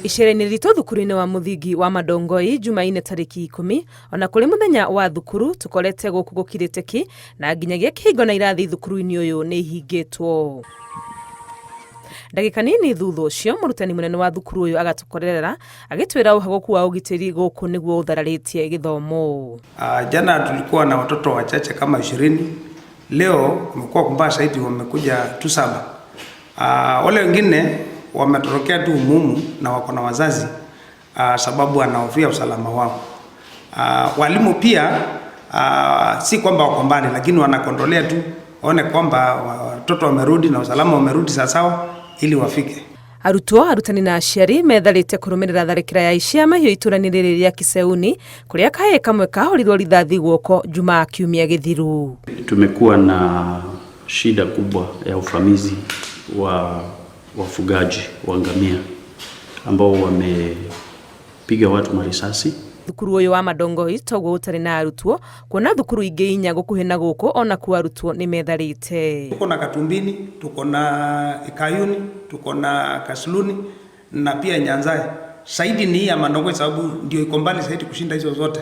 Icera-inĩ ritũ thukuru-inĩ wa mũthingi wa Madongoi Jumaine tarĩki 10 ona kũrĩ mũthenya wa thukuru tũkorete gũkũ gũkirĩte ki na nginyagia kĩhingo na irathi thukuru-inĩ ũyũ nĩ ihingĩtwo. Ndagĩka nini thutha ũcio mũrutani mũnene wa thukuru ũyũ agatũkorera agĩtwĩra ũhagũku wa ũgitĩri gũkũ nĩguo ũthararĩtie gĩthomo. Jana tulikuwa na watoto wachache kama 20. Leo kumekuwa kumbaya zaidi, wamekuja tu 7. Wale wengine wametorokea tu umumu na wako na wazazi sababu wanahofia usalama wao. Walimu pia si kwamba wako mbali, lakini wanakondolea tu waone kwamba watoto wamerudi na usalama wamerudi sawa ili wafike. Arutwo, arutani na aciari metharĩte kũrũmĩrĩra tharĩkĩra ya icia mahiũ itũra-inĩ rĩrĩ rĩa Kiseuni kũrĩa kahĩĩ kamwe kahorirwo rithathi guoko Jumaa kiumia gĩthiru. Tumekuwa na shida kubwa ya uvamizi wa wafugaji wa ngamia ambao wamepiga watu marisasi. Thukuru ũyũ wa Madongoi toguo ũtarĩ na arutwo, kuona thukuru ingĩ 4 gũkuhĩ na gũkũ ona kuo arutwo nĩ metharĩte. Tuko na Katumbini, tuko na Ikayuni, tuko na Kasluni na pia Nyanzai. Zaidi ni ya Madongoi sababu ndio iko mbali zaidi kushinda hizo zote,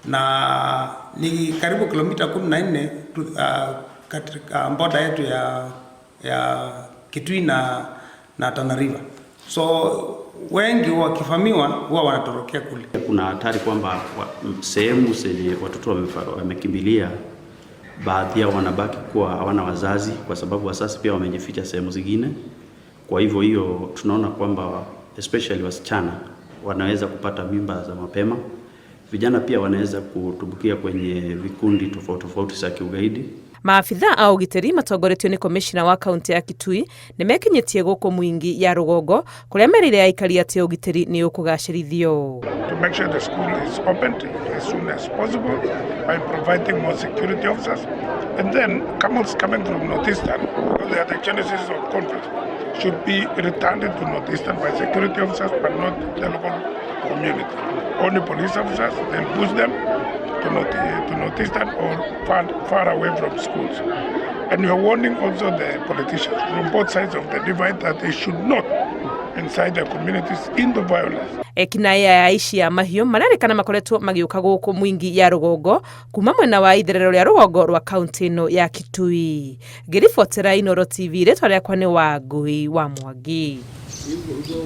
na ni karibu kilomita 14 katika mboda yetu ya Kitui na Tana River. So wengi wakifamiwa huwa wanatorokea kule. Kuna hatari kwamba sehemu zenye watoto wamekimbilia, baadhi yao wanabaki kuwa hawana wazazi kwa sababu wazazi pia wamejificha sehemu zingine. Kwa hivyo hiyo tunaona kwamba especially wasichana wanaweza kupata mimba za mapema. Vijana pia wanaweza kutumbukia kwenye vikundi tofauti za kiugaidi. Maafitha a ũgitĩri matongoretio nĩ komishina wa kaunti ya Kitui nĩ mekinyĩtie gũkũ Mwingi ya Rũgongo kũrĩa merĩire aikari atĩ ũgitĩri nĩ ũkũgacĩrithio. To make sure the school is opened as soon as possible by providing more security officers, and then camels coming from Northeastern, because they are the genesis of conflict, should be returned to Northeastern by security officers but not the local community. Only police officers, then push them to Northeastern or far away from schools. And we are warning also the politicians from both sides of the divide that they should not incite their communities into violence. Ekinaia ya ici ya mahiũ marerĩkana makoretwo magĩũka gũkũ Mwingi ya Rũgongo kuma mwena wa itherero rĩa rũgongo rwa kaunti ĩno ya Kitui. Ngĩribotera Inooro TV, rĩtwa rĩakwa nĩ Wangũi wa Mwangi.